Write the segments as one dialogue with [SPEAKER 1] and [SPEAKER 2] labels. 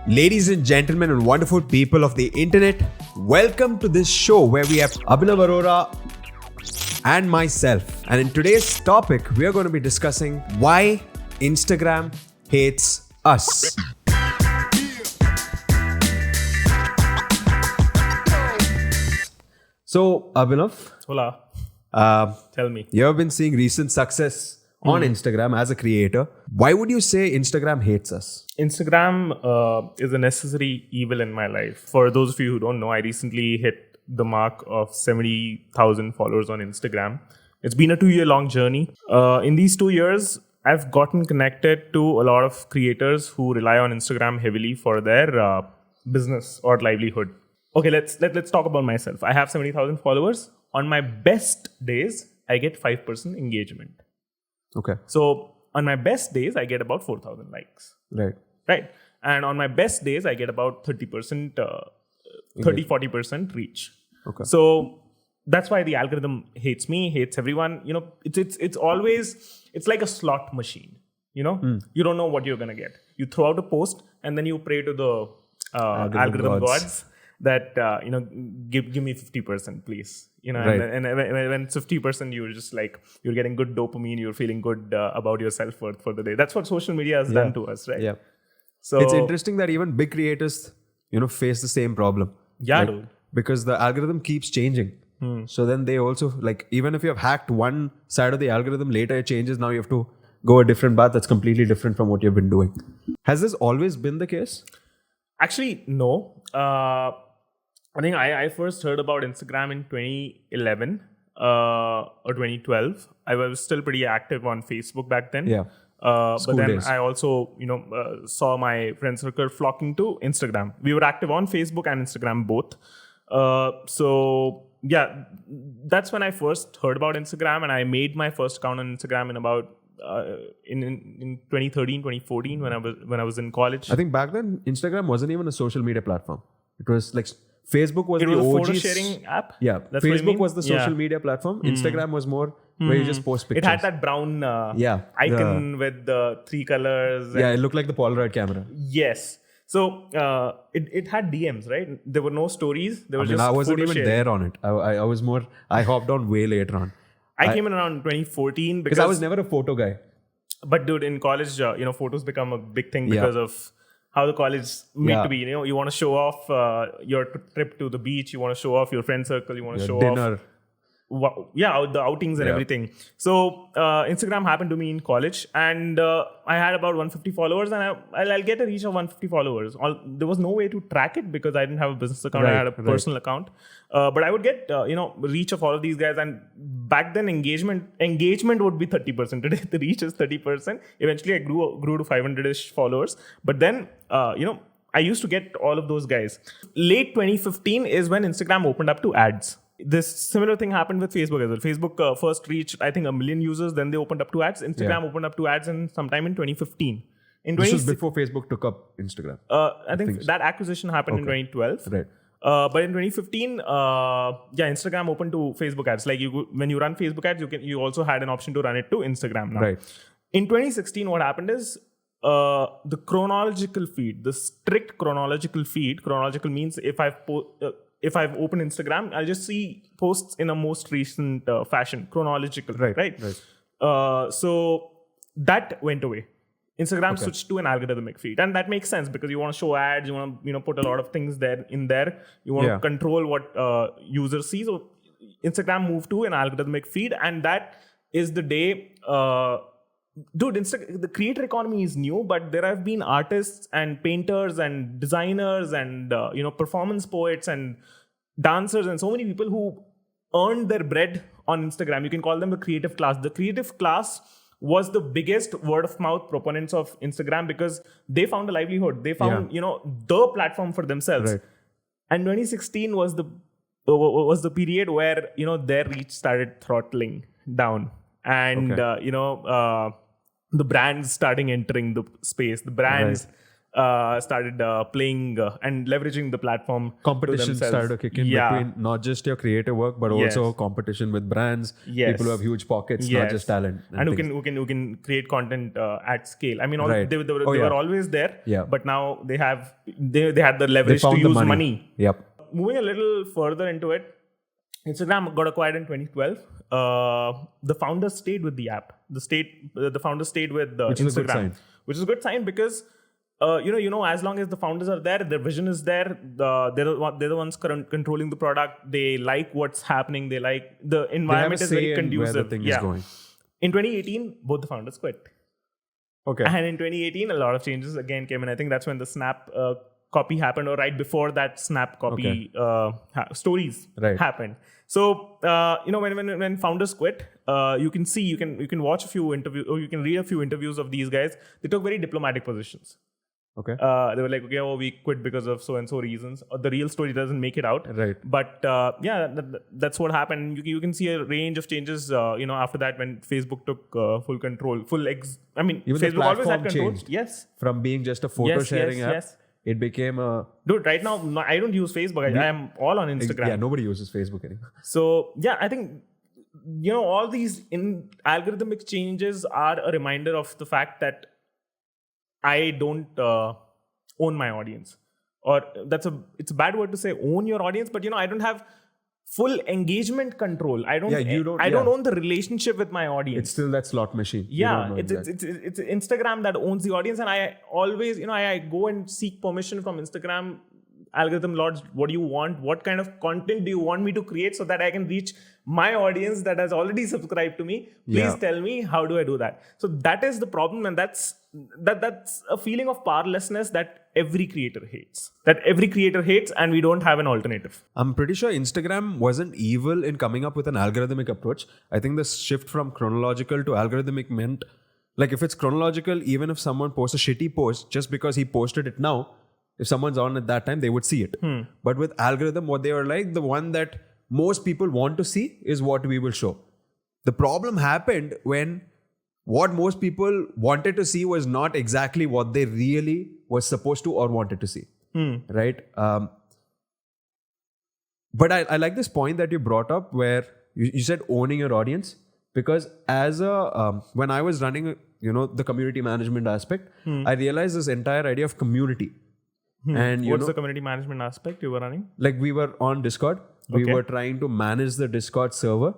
[SPEAKER 1] Ladies and gentlemen and wonderful people of the internet, welcome to this show where we have Abhinav Arora and myself. And in today's topic, we are going to be discussing why Instagram hates us. So, Abhinav,
[SPEAKER 2] Hola. Tell me.
[SPEAKER 1] you have been seeing recent success on Instagram as a creator. Why would you say Instagram hates us?
[SPEAKER 2] Instagram is a necessary evil in my life. For those of you who don't know, I recently hit the mark of 70,000 followers on Instagram. It's been a 2-year long journey. In these 2 years, I've gotten connected to a lot of creators who rely on Instagram heavily for their business or livelihood. Okay, let's talk about myself. I have 70,000 followers. On my best days, I get 5% engagement.
[SPEAKER 1] Okay.
[SPEAKER 2] So on my best days, I get about 4,000 likes.
[SPEAKER 1] Right.
[SPEAKER 2] And on my best days, I get about 30%, 40% reach.
[SPEAKER 1] Okay.
[SPEAKER 2] So that's why the algorithm hates me, hates everyone. You know, it's always, it's like a slot machine. You know, you don't know what you're going to get. You throw out a post and then you pray to the algorithm gods that, give me 50%, please. You know,
[SPEAKER 1] Right.
[SPEAKER 2] and when it's 50%, you're just like, you're getting good dopamine, you're feeling good about your self-worth for the day. That's what social media has done to us, right?
[SPEAKER 1] Yeah.
[SPEAKER 2] So
[SPEAKER 1] It's interesting that even big creators, face the same problem.
[SPEAKER 2] Yeah, dude.
[SPEAKER 1] Because the algorithm keeps changing. So then they also, even if you have hacked one side of the algorithm, later it changes. Now you have to go a different path that's completely different from what you've been doing. Has this always been the case?
[SPEAKER 2] Actually, no. I think I first heard about Instagram in 2011 or 2012. I was still pretty active on Facebook back then.
[SPEAKER 1] Yeah.
[SPEAKER 2] But
[SPEAKER 1] School
[SPEAKER 2] then
[SPEAKER 1] days.
[SPEAKER 2] I also, saw my friend circle flocking to Instagram. We were active on Facebook and Instagram both. So yeah, that's when I first heard about Instagram, and I made my first account on Instagram in about in 2013, 2014 when I was in college.
[SPEAKER 1] I think back then, Instagram wasn't even a social media platform. It was like Facebook was
[SPEAKER 2] It
[SPEAKER 1] the
[SPEAKER 2] was a
[SPEAKER 1] OG.
[SPEAKER 2] photo sharing app.
[SPEAKER 1] Yeah.
[SPEAKER 2] That's what you
[SPEAKER 1] Facebook
[SPEAKER 2] mean?
[SPEAKER 1] was the social media platform. Instagram was more where you just post pictures.
[SPEAKER 2] It had that brown icon with the 3 colors.
[SPEAKER 1] Yeah, it looked like the Polaroid camera.
[SPEAKER 2] Yes. So it had DMs, right? There were no stories. There was just
[SPEAKER 1] I wasn't
[SPEAKER 2] photo
[SPEAKER 1] even
[SPEAKER 2] sharing.
[SPEAKER 1] there on it. I was more, I hopped on way later on.
[SPEAKER 2] I came in around 2014
[SPEAKER 1] Because I was never a photo guy.
[SPEAKER 2] But dude, in college, photos become a big thing because of how the college made to be. You want to show off your trip to the beach. You want to show off your friend circle. You want to show
[SPEAKER 1] Dinner.
[SPEAKER 2] off the outings and everything. So Instagram happened to me in college, and I had about 150 followers, and I'll get a reach of 150 followers. There was no way to track it because I didn't have a business account. I had a personal account, but I would get reach of all of these guys. And back then, engagement would be 30%. Today, the reach is 30%. Eventually, I grew to 500ish followers, but then I used to get all of those guys. Late 2015 is when Instagram opened up to ads. This similar thing happened with Facebook as well. Facebook first reached, I think, 1 million users. Then they opened up to ads. Instagram opened up to ads sometime in 2015.
[SPEAKER 1] This was before Facebook took up Instagram.
[SPEAKER 2] I think that acquisition happened in 2012.
[SPEAKER 1] Right.
[SPEAKER 2] But in 2015, Instagram opened to Facebook ads. Like when you run Facebook ads, you also had an option to run it to Instagram now.
[SPEAKER 1] Right.
[SPEAKER 2] In 2016, what happened is the chronological feed, the strict chronological feed. Chronological means if I've opened Instagram, I'll just see posts in a most recent fashion, chronological, right? So that went away. Instagram switched to an algorithmic feed, and that makes sense because you want to show ads, you want to put a lot of things in there. You want to control what users see. So Instagram moved to an algorithmic feed, and that is the day. Dude, the creator economy is new, but there have been artists and painters and designers and performance poets and dancers and so many people who earned their bread on Instagram. You can call them the creative class. The creative class was the biggest word of mouth proponents of Instagram because they found a livelihood. They found the platform for themselves. Right. And 2016 was the period where their reach started throttling down, and the brands starting entering the space. The brands started playing and leveraging the platform. to
[SPEAKER 1] Competition
[SPEAKER 2] themselves.
[SPEAKER 1] started to kick in between not just your creative work, but
[SPEAKER 2] Yes.
[SPEAKER 1] also competition with brands,
[SPEAKER 2] Yes.
[SPEAKER 1] people who have huge pockets, not just talent.
[SPEAKER 2] and
[SPEAKER 1] things.
[SPEAKER 2] who can create content at scale. I mean,
[SPEAKER 1] Right.
[SPEAKER 2] they
[SPEAKER 1] Oh,
[SPEAKER 2] were
[SPEAKER 1] yeah.
[SPEAKER 2] always there,
[SPEAKER 1] Yeah.
[SPEAKER 2] but now they had the
[SPEAKER 1] They
[SPEAKER 2] leverage to
[SPEAKER 1] found
[SPEAKER 2] use
[SPEAKER 1] the
[SPEAKER 2] money.
[SPEAKER 1] Yep.
[SPEAKER 2] Moving a little further into it, Instagram got acquired in 2012. The founders stayed with the app. The founders stayed with
[SPEAKER 1] Which is a
[SPEAKER 2] Instagram,
[SPEAKER 1] good sign.
[SPEAKER 2] which is a good sign because as long as the founders are there, their vision is there. They're the ones controlling the product. They like what's happening. They like the environment
[SPEAKER 1] They have a
[SPEAKER 2] is very
[SPEAKER 1] say in
[SPEAKER 2] conducive.
[SPEAKER 1] where the thing is going.
[SPEAKER 2] In 2018, both the founders quit.
[SPEAKER 1] Okay.
[SPEAKER 2] And in 2018, a lot of changes again came in. I think that's when the Snap copy happened, or right before that Snap copy stories
[SPEAKER 1] Right.
[SPEAKER 2] happened. So when founders quit, you can watch a few interviews, or you can read a few interviews of these guys. They took very diplomatic positions.
[SPEAKER 1] Okay.
[SPEAKER 2] They were like, okay, we quit because of so and so reasons. The real story doesn't make it out.
[SPEAKER 1] Right.
[SPEAKER 2] But that's what happened. You can see a range of changes. After that, when Facebook took full control,
[SPEAKER 1] Even the
[SPEAKER 2] Facebook always had
[SPEAKER 1] platform
[SPEAKER 2] control.
[SPEAKER 1] changed.
[SPEAKER 2] Yes.
[SPEAKER 1] From being just a photo
[SPEAKER 2] Yes,
[SPEAKER 1] sharing
[SPEAKER 2] yes,
[SPEAKER 1] app,
[SPEAKER 2] yes.
[SPEAKER 1] it became a.
[SPEAKER 2] Dude, right now, I don't use Facebook. I am all on Instagram.
[SPEAKER 1] Yeah, nobody uses Facebook anymore.
[SPEAKER 2] So, I think, all these algorithmic changes are a reminder of the fact that I don't own my audience. Or it's a bad word to say own your audience, but, I don't have full engagement control. I don't own the relationship with my audience.
[SPEAKER 1] It's still that slot machine. You
[SPEAKER 2] Yeah,
[SPEAKER 1] don't know
[SPEAKER 2] it's Instagram that owns the audience, and I always, I go and seek permission from Instagram algorithm lords. What do you want? What kind of content do you want me to create so that I can reach my audience that has already subscribed to me? Please tell me, how do I do that? So that is the problem, and that's a feeling of powerlessness that every creator hates. And we don't have an alternative.
[SPEAKER 1] I'm pretty sure Instagram wasn't evil in coming up with an algorithmic approach. I think the shift from chronological to algorithmic meant, like, if it's chronological, even if someone posts a shitty post, just because he posted it now, if someone's on at that time, they would see it. But with algorithm, what they were like, the one that most people want to see is what we will show. The problem happened when what most people wanted to see was not exactly what they really was supposed to or wanted to see. Right? But I like this point that you brought up where you said owning your audience, because as when I was running, the community management aspect, I realized this entire idea of community. And
[SPEAKER 2] What's the community management aspect you were running?
[SPEAKER 1] Like, we were on Discord. We
[SPEAKER 2] Okay.
[SPEAKER 1] were trying to manage the Discord server.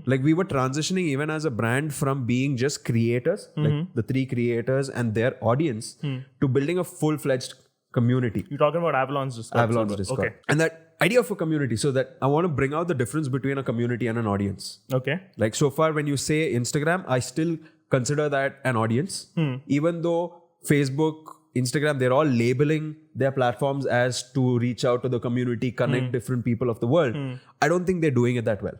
[SPEAKER 1] Like, we were transitioning even as a brand from being just creators, like the 3 creators and their audience, to building a full-fledged community.
[SPEAKER 2] You're talking about Avalon's Discord.
[SPEAKER 1] Avalon's
[SPEAKER 2] server.
[SPEAKER 1] Discord.
[SPEAKER 2] Okay.
[SPEAKER 1] And that idea of a community, so that I want to bring out the difference between a community and an audience.
[SPEAKER 2] Okay.
[SPEAKER 1] Like, so far, when you say Instagram, I still consider that an audience. Even though Facebook, Instagram, they're all labeling their platforms as to reach out to the community, connect different people of the world. I don't think they're doing it that well.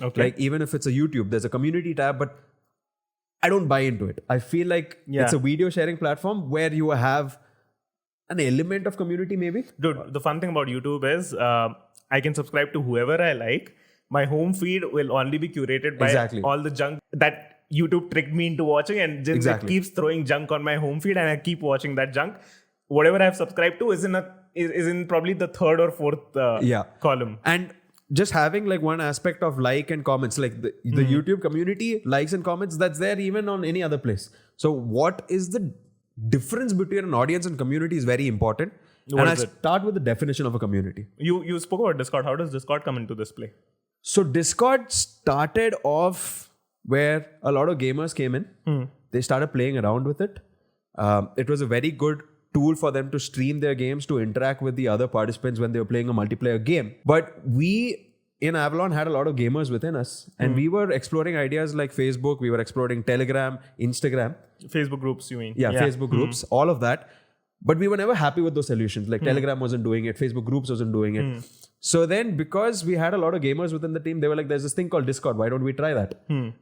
[SPEAKER 2] Okay.
[SPEAKER 1] Like, even if it's a YouTube, there's a community tab, but I don't buy into it. I feel like it's a video sharing platform where you have an element of community, maybe.
[SPEAKER 2] Dude, the fun thing about YouTube is I can subscribe to whoever I like. My home feed will only be curated by all the junk that YouTube tricked me into watching, and just it keeps throwing junk on my home feed, and I keep watching that junk. Whatever I've subscribed to is in probably the 3rd or 4th column.
[SPEAKER 1] And just having like one aspect of like and comments, like the YouTube community likes and comments, that's there even on any other place. So what is the difference between an audience and community is very important. And I start with the definition of a community.
[SPEAKER 2] You spoke about Discord. How does Discord come into this play?
[SPEAKER 1] So Discord started off where a lot of gamers came in. They started playing around with it. It was a very good tool for them to stream their games, to interact with the other participants when they were playing a multiplayer game. But we in Avalon had a lot of gamers within us, and we were exploring ideas like Facebook, we were exploring Telegram, Instagram.
[SPEAKER 2] Facebook groups, you mean?
[SPEAKER 1] Yeah. Facebook groups, all of that. But we were never happy with those solutions. Like Telegram wasn't doing it, Facebook groups wasn't doing it. So then, because we had a lot of gamers within the team, they were like, there's this thing called Discord. Why don't we try that?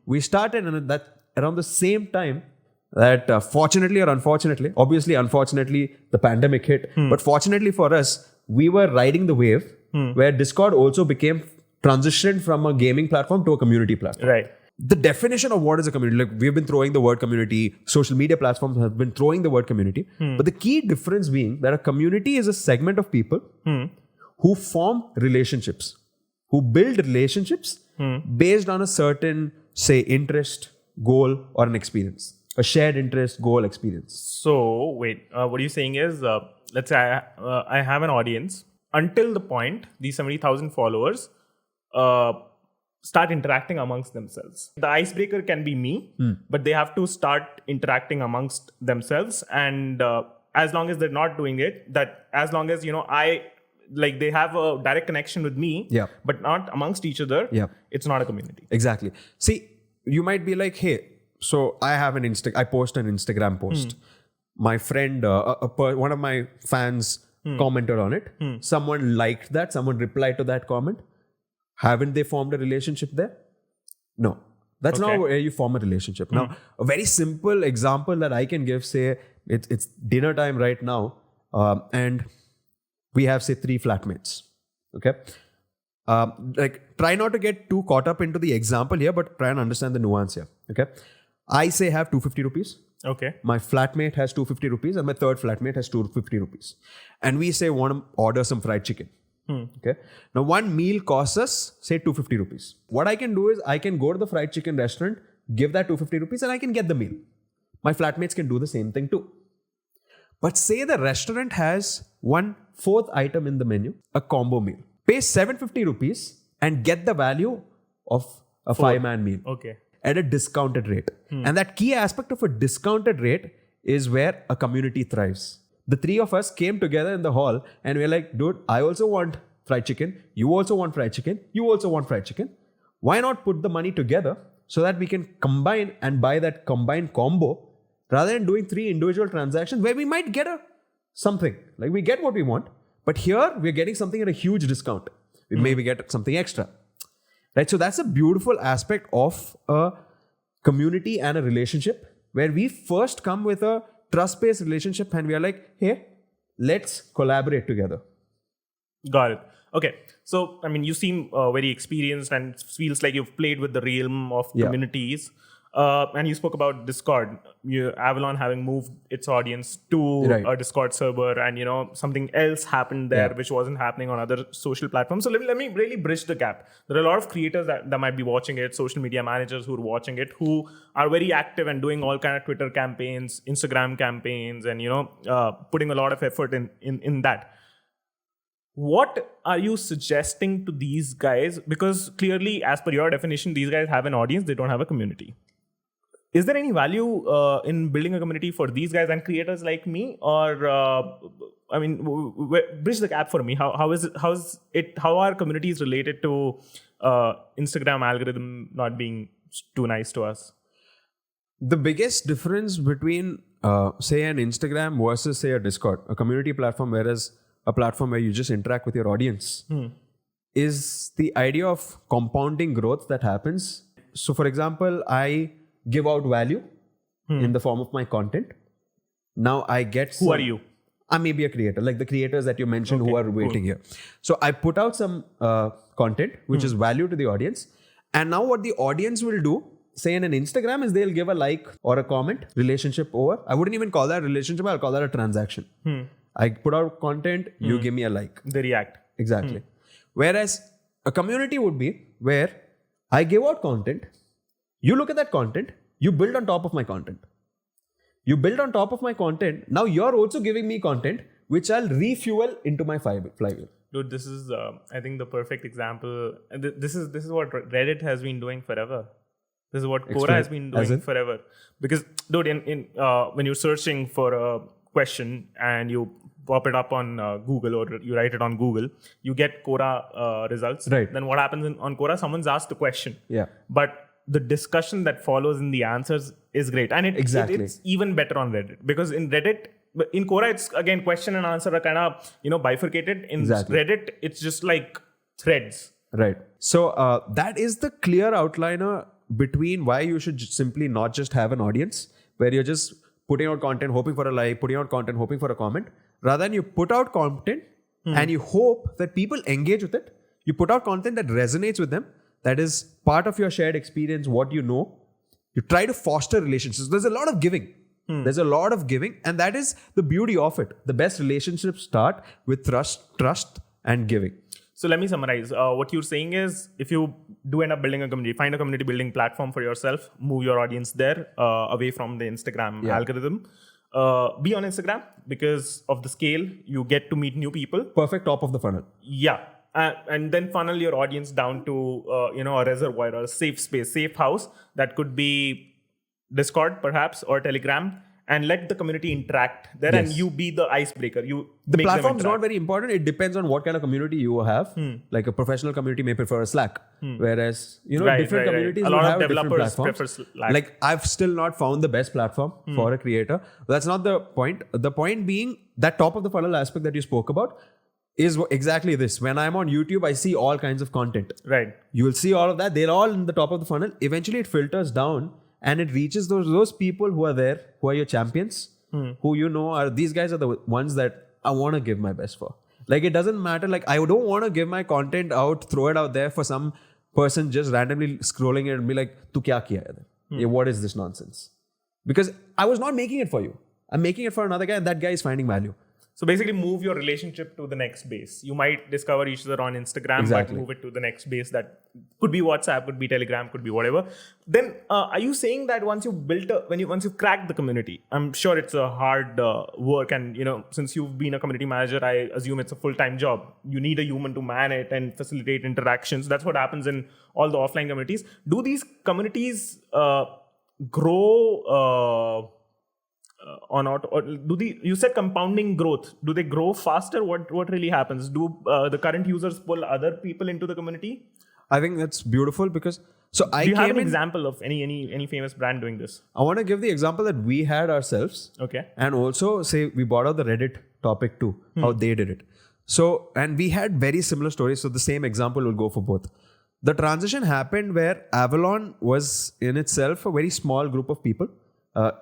[SPEAKER 1] We started, and that around the same time that fortunately or unfortunately, obviously unfortunately, the pandemic hit. But fortunately for us, we were riding the wave where Discord also transitioned from a gaming platform to a community platform.
[SPEAKER 2] Right.
[SPEAKER 1] the definition of what is a community, like we've been throwing the word community, social media platforms have been throwing the word community, but the key difference being that a community is a segment of people who form relationships, who build relationships based on a certain, say, interest, goal, or an experience, a shared interest, goal, experience.
[SPEAKER 2] So wait, what you're saying is, let's say I have an audience. Until the point these 70,000 followers start interacting amongst themselves. The icebreaker can be me, but they have to start interacting amongst themselves. And as long as they're not doing it, that as long as, they have a direct connection with me, but not amongst each other, it's not a community.
[SPEAKER 1] Exactly. See, you might be like, hey, so I have I post an Instagram post. My friend, one of my fans commented on it. Someone liked that. Someone replied to that comment. Haven't they formed a relationship there? No. That's not where you form a relationship. Now, a very simple example that I can give, say, it's dinner time right now, and we have, say, 3 flatmates. Okay? Try not to get too caught up into the example here, but try and understand the nuance here. Okay? I say have 250 rupees.
[SPEAKER 2] Okay.
[SPEAKER 1] My flatmate has 250 rupees and my third flatmate has 250 rupees. And we say want to order some fried chicken. Okay. Now one meal costs us, say, 250 rupees. What I can do is I can go to the fried chicken restaurant, give that 250 rupees and I can get the meal. My flatmates can do the same thing too. But say the restaurant has one 4th item in the menu, a combo meal. Pay 750 rupees and get the value of a 5-man meal.
[SPEAKER 2] Okay.
[SPEAKER 1] At a discounted rate. And that key aspect of a discounted rate is where a community thrives. The 3 of us came together in the hall and we're like, dude, I also want fried chicken. You also want fried chicken. You also want fried chicken. Why not put the money together so that we can combine and buy that combined combo rather than doing 3 individual transactions where we might get something. Like we get what we want, but here we're getting something at a huge discount. We maybe get something extra. Right? So that's a beautiful aspect of a community and a relationship where we first come with a trust-based relationship and we are like, hey, let's collaborate together.
[SPEAKER 2] Got it. Okay. So, I mean, you seem very experienced and it feels like you've played with the realm of communities. And you spoke about Discord. Avalon having moved its audience to a Discord server, and something else happened there which wasn't happening on other social platforms. So let me really bridge the gap. There are a lot of creators that might be watching it, social media managers who are watching it, who are very active and doing all kind of Twitter campaigns, Instagram campaigns, and putting a lot of effort in that. What are you suggesting to these guys? Because clearly, as per your definition, these guys have an audience, they don't have a community. Is there any value in building a community for these guys and creators like me? Or, bridge the gap for me. How are communities related to Instagram algorithm not being too nice to us?
[SPEAKER 1] The biggest difference between, say, an Instagram versus, say, a Discord, a community platform, whereas a platform where you just interact with your audience, is the idea of compounding growth that happens. So, for example, I give out value in the form of my content. Now I get
[SPEAKER 2] Who are you?
[SPEAKER 1] I may be a creator, like the creators that you mentioned who are waiting here. So I put out some content which is value to the audience. And now what the audience will do, say in an Instagram, is they'll give a like or a comment, relationship over. I wouldn't even call that a relationship, I'll call that a transaction. I put out content, you give me a like.
[SPEAKER 2] They react.
[SPEAKER 1] Exactly. Whereas a community would be where I give out content, you look at that content, you build on top of my content. You build on top of my content. Now you're also giving me content, which I'll refuel into my flywheel.
[SPEAKER 2] Dude, this is, I think, the perfect example. This is what Reddit has been doing forever. This is what Quora has been doing forever. Because, dude, when you're searching for a question and you pop it up on Google or you write it on Google, you get Quora results.
[SPEAKER 1] Right.
[SPEAKER 2] Then what happens on Quora? Someone's asked a question.
[SPEAKER 1] Yeah.
[SPEAKER 2] But the discussion that follows in the answers is great. And it's even better on Reddit. Because in Quora, it's again question and answer are kind of bifurcated. In Reddit, it's just like threads.
[SPEAKER 1] Right. So that is the clear outliner between why you should simply not just have an audience where you're just putting out content, hoping for a like, putting out content, hoping for a comment. Rather than you put out content and you hope that people engage with it. You put out content that resonates with them. that is part of your shared experience, what you know. You try to foster relationships. There's a lot of giving. There's a lot of giving, and that is the beauty of it. The best relationships start with trust, and giving.
[SPEAKER 2] So let me summarize. What you're saying is, if you do end up building a community, find a community building platform for yourself, move your audience there, away from the Instagram algorithm. Be on Instagram because of the scale. You get to meet new people.
[SPEAKER 1] Perfect top of the funnel.
[SPEAKER 2] Yeah. And then funnel your audience down to a reservoir or a safe space, safe house that could be Discord perhaps or Telegram, and let the community interact there, and you be the icebreaker.
[SPEAKER 1] The platform is not very important. It depends on what kind of community you have. Like a professional community may prefer Slack, whereas different communities
[SPEAKER 2] a lot
[SPEAKER 1] will
[SPEAKER 2] of
[SPEAKER 1] have different
[SPEAKER 2] developers
[SPEAKER 1] platforms.
[SPEAKER 2] prefer Slack.
[SPEAKER 1] Like I've still not found the best platform for a creator. But that's not the point. The point being that top of the funnel aspect that you spoke about is exactly this. When I'm on YouTube, I see all kinds of content.
[SPEAKER 2] Right.
[SPEAKER 1] You will see all of that. They're all in the top of the funnel. Eventually, it filters down. And it reaches those people who are there, who are your champions, who are these guys are the ones that I want to give my best for. Like it doesn't matter. Like I don't want to give my content out, throw it out there for some person just randomly scrolling it and be like, "Tu kya kiya hai?" Yeah, what is this nonsense? Because I was not making it for you. I'm making it for another guy, and that guy is finding value.
[SPEAKER 2] So basically, move your relationship to the next base. You might discover each other on Instagram, but move it to the next base. That could be WhatsApp, could be Telegram, could be whatever. Then, are you saying that once you've cracked the community, I'm sure it's a hard work, and since you've been a community manager, I assume it's a full-time job. You need a human to man it and facilitate interactions. That's what happens in all the offline communities. Do these communities grow? You said compounding growth. Do they grow faster? What really happens? Do the current users pull other people into the community?
[SPEAKER 1] I think that's beautiful because do
[SPEAKER 2] you have an example of any famous brand doing this?
[SPEAKER 1] I want to give the example that we had ourselves.
[SPEAKER 2] Okay.
[SPEAKER 1] And also say we brought out the Reddit topic too, how they did it. So, and we had very similar stories. So the same example will go for both. The transition happened where Avalon was in itself a very small group of people.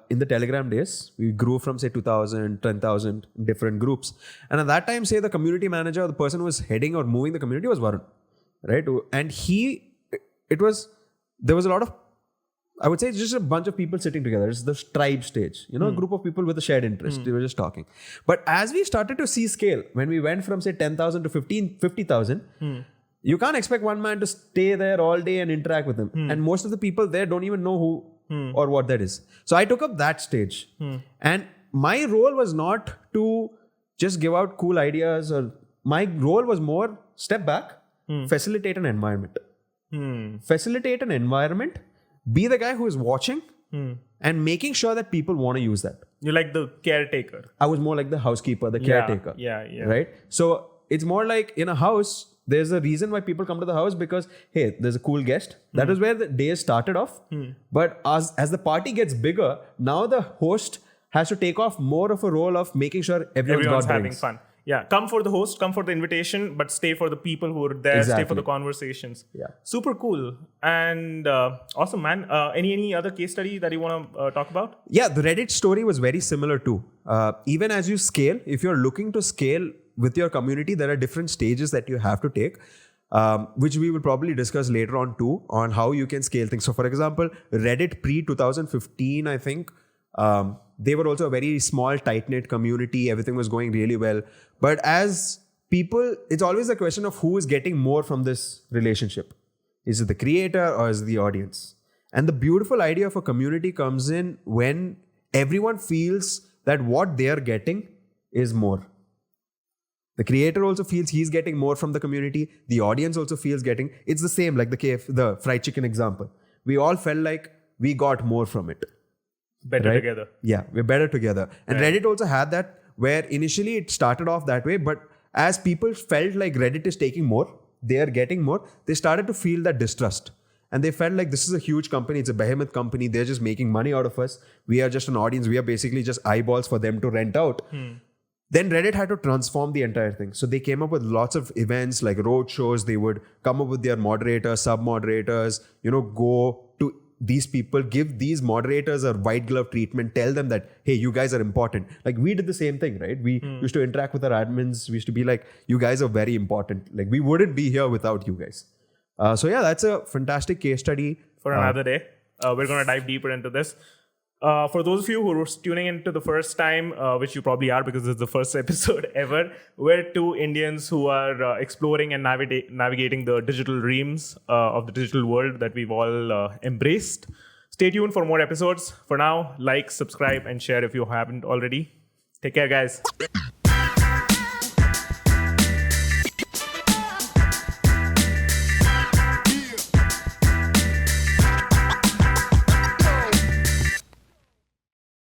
[SPEAKER 1] In the Telegram days, we grew from say 2,000, 10,000 different groups. And at that time, say the community manager, the person who was heading or moving the community was Varun, right? And there was a lot of, I would say it's just a bunch of people sitting together. It's the tribe stage, a group of people with a shared interest. They were just talking. But as we started to see scale, when we went from say 10,000 to 50,000, you can't expect one man to stay there all day and interact with them. And most of the people there don't even know who or what that is. So I took up that stage. And my role was not to just give out cool ideas, or my role was more step back, facilitate an environment. Facilitate an environment, be the guy who is watching and making sure that people want to use that.
[SPEAKER 2] You're like the caretaker.
[SPEAKER 1] I was more like the housekeeper, the caretaker.
[SPEAKER 2] Yeah.
[SPEAKER 1] Right? So it's more like in a house, there's a reason why people come to the house because, hey, there's a cool guest. That is where the day started off. But as the party gets bigger, now the host has to take off more of a role of making sure everyone's
[SPEAKER 2] having fun. Yeah, come for the host, come for the invitation, but stay for the people who are there, stay for the conversations.
[SPEAKER 1] Yeah.
[SPEAKER 2] Super cool. And awesome, man. Any other case study that you want to talk about?
[SPEAKER 1] Yeah, the Reddit story was very similar too. Even as you scale, if you're looking to scale with your community, there are different stages that you have to take, which we will probably discuss later on too, on how you can scale things. So for example, Reddit pre-2015, I think, they were also a very small, tight-knit community. Everything was going really well. But as people, it's always a question of who is getting more from this relationship. Is it the creator or is it the audience? And the beautiful idea of a community comes in when everyone feels that what they are getting is more. The creator also feels he's getting more from the community. The audience also feels getting. It's the same like the fried chicken example. We all felt like we got more from it.
[SPEAKER 2] Better together.
[SPEAKER 1] Yeah, we're better together. And Reddit also had that, where initially it started off that way, but as people felt like Reddit is taking more, they are getting more, they started to feel that distrust. And they felt like this is a huge company, it's a behemoth company, they're just making money out of us. We are just an audience, we are basically just eyeballs for them to rent out. Then Reddit had to transform the entire thing. So they came up with lots of events like road shows. They would come up with their moderators, sub-moderators, go to these people, give these moderators a white glove treatment, tell them that, hey, you guys are important. Like we did the same thing, right? We used to interact with our admins. We used to be like, you guys are very important. Like we wouldn't be here without you guys. So yeah, that's a fantastic case study.
[SPEAKER 2] For another day. We're going to dive deeper into this. For those of you who are tuning into the first time, which you probably are because it's the first episode ever, we're two Indians who are exploring and navigating the digital realms of the digital world that we've all embraced. Stay tuned for more episodes. For now, like, subscribe, and share if you haven't already. Take care, guys.